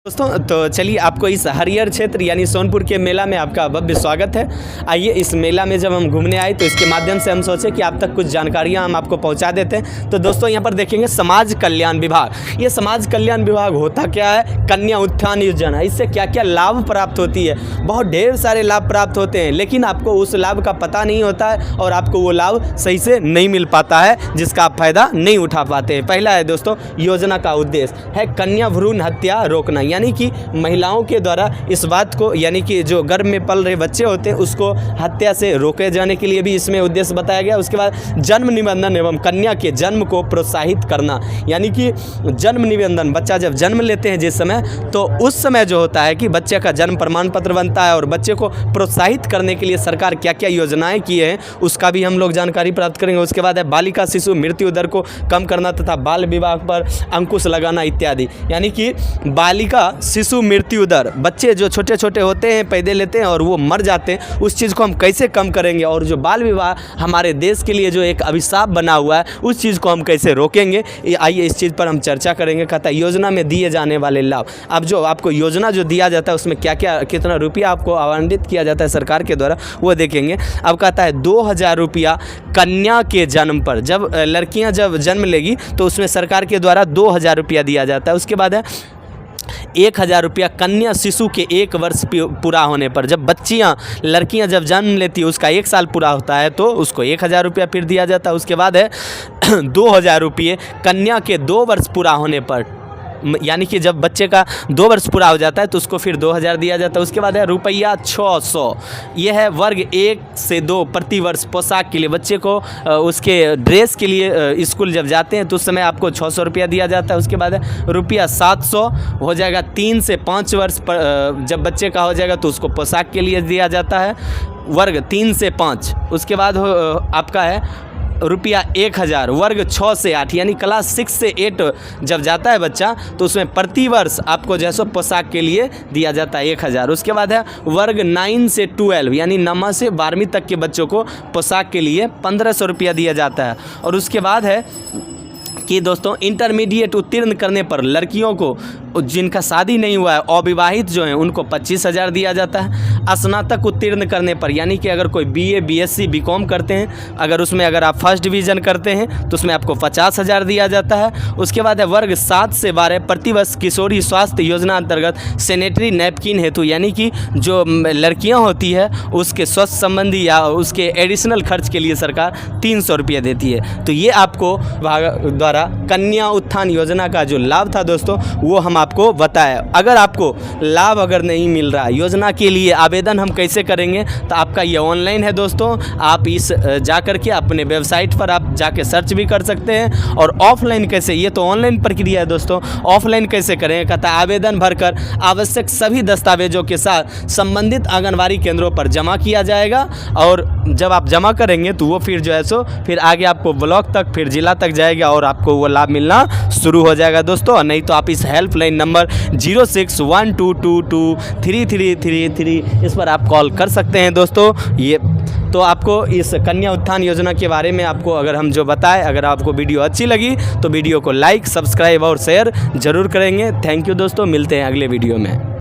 दोस्तों तो चलिए आपको इस हरियर क्षेत्र यानी सोनपुर के मेला में आपका भव्य स्वागत है। आइए इस मेला में जब हम घूमने आए तो इसके माध्यम से हम सोचे कि आप तक कुछ जानकारियां हम आपको पहुंचा देते हैं। तो दोस्तों यहाँ पर देखेंगे समाज कल्याण विभाग। ये समाज कल्याण विभाग होता क्या है? कन्या उत्थान योजना। इससे क्या क्या लाभ प्राप्त होती है? बहुत ढेर सारे लाभ प्राप्त होते हैं, लेकिन आपको उस लाभ का पता नहीं होता है और आपको वो लाभ सही से नहीं मिल पाता है, जिसका आप फायदा नहीं उठा पाते हैं। पहला है दोस्तों, योजना का उद्देश्य है कन्या भ्रूण हत्या रोकना, यानी कि महिलाओं के द्वारा इस बात को, यानी कि जो गर्भ में पल रहे बच्चे होते हैं उसको हत्या से रोके जाने के लिए भी इसमें उद्देश्य बताया गया। उसके बाद जन्म निबंधन एवं कन्या के जन्म को प्रोत्साहित करना, यानी कि जन्म निबंधन, बच्चा जब जन्म लेते हैं जिस समय, तो उस समय जो होता है कि बच्चे का जन्म प्रमाण पत्र बनता है और बच्चे को प्रोत्साहित करने के लिए सरकार क्या क्या योजनाएं की है उसका भी हम लोग जानकारी प्राप्त करेंगे। उसके बाद है बालिका शिशु मृत्यु दर को कम करना तथा बाल विवाह पर अंकुश लगाना इत्यादि, यानी कि बालिका शिशु मृत्यु दर, बच्चे जो छोटे छोटे होते हैं पैदा लेते हैं और वो मर जाते हैं, उस चीज़ को हम कैसे कम करेंगे, और जो बाल विवाह हमारे देश के लिए जो एक अभिशाप बना हुआ है उस चीज़ को हम कैसे रोकेंगे। आइए इस चीज़ पर हम चर्चा करेंगे। कहता है योजना में दिए जाने वाले लाभ। अब जो आपको योजना जो दिया जाता है उसमें क्या क्या, कितना रुपया आपको आवंटित किया जाता है सरकार के द्वारा, वो देखेंगे। अब कहता है 2000 रुपया कन्या के जन्म पर, जब लड़कियां जब जन्म लेगी तो उसमें सरकार के द्वारा 2000 रुपया दिया जाता है। उसके बाद है 1000 रुपया कन्या शिशु के 1 वर्ष पूरा होने पर, जब बच्चियां लड़कियां जब जन्म लेती है उसका 1 साल पूरा होता है तो उसको 1000 रुपया फिर दिया जाता है। उसके बाद है 2000 रुपये कन्या के 2 वर्ष पूरा होने पर, यानी कि जब बच्चे का 2 वर्ष पूरा हो जाता है तो उसको फिर 2000 दिया जाता है। उसके बाद है रुपया 600, यह है वर्ग 1 से 2 प्रति वर्ष पोशाक के लिए, बच्चे को उसके ड्रेस के लिए स्कूल जब जाते हैं तो उस समय आपको 600 रुपया दिया जाता है। उसके बाद है रुपया 700 हो जाएगा 3 से 5 वर्ष पर, जब बच्चे का हो जाएगा तो उसको पोशाक के लिए दिया जाता है, वर्ग 3 से 5। उसके बाद आपका है रुपया 1000 वर्ग 6 से 8, यानी क्लास 6 से 8 जब जाता है बच्चा तो उसमें प्रति वर्ष आपको जैसो पोशाक के लिए दिया जाता है 1000। उसके बाद है वर्ग 9 से 12, यानी 9 से 12वीं तक के बच्चों को पोशाक के लिए 1500 रुपया दिया जाता है। और उसके बाद है कि दोस्तों इंटरमीडिएट उत्तीर्ण करने पर लड़कियों को, जिनका शादी नहीं हुआ है, अविवाहित जो हैं, उनको 25,000 दिया जाता है। स्नातक उत्तीर्ण करने पर, यानी कि अगर कोई BA BSc BCom करते हैं, अगर उसमें अगर आप फर्स्ट डिवीज़न करते हैं तो उसमें आपको 50,000 दिया जाता है। उसके बाद है वर्ग 7 से 12 प्रतिवर्ष किशोरी स्वास्थ्य योजना अंतर्गत सैनिटरी नैपकिन हेतु, यानी कि जो लड़कियाँ होती है उसके स्वास्थ्य संबंधी या उसके एडिशनल खर्च के लिए सरकार 300 रुपया देती है। तो ये आपको द्वारा कन्या उत्थान योजना का जो लाभ था दोस्तों वो हम आपको बताया। अगर आपको लाभ अगर नहीं मिल रहा, योजना के लिए आवेदन हम कैसे करेंगे, तो आपका ये ऑनलाइन है दोस्तों, आप इस जा कर के अपने वेबसाइट पर आप जाके सर्च भी कर सकते हैं। और ऑफलाइन कैसे, ये तो ऑनलाइन प्रक्रिया है दोस्तों, ऑफलाइन कैसे करें, कहता है आवेदन भरकर आवश्यक सभी दस्तावेजों के साथ संबंधित आंगनबाड़ी केंद्रों पर जमा किया जाएगा। और जब आप जमा करेंगे तो वो फिर जो है सो फिर आगे आपको ब्लॉक तक, फिर जिला तक जाएगा और आपको वो लाभ मिलना शुरू हो जाएगा दोस्तों। नहीं तो आप इस हेल्पलाइन नंबर 0612223333 इस पर आप कॉल कर सकते हैं दोस्तों। ये तो आपको इस कन्या उत्थान योजना के बारे में आपको अगर हम जो बताएं, अगर आपको वीडियो अच्छी लगी तो वीडियो को लाइक, सब्सक्राइब और शेयर जरूर करेंगे। थैंक यू दोस्तों, मिलते हैं अगले वीडियो में।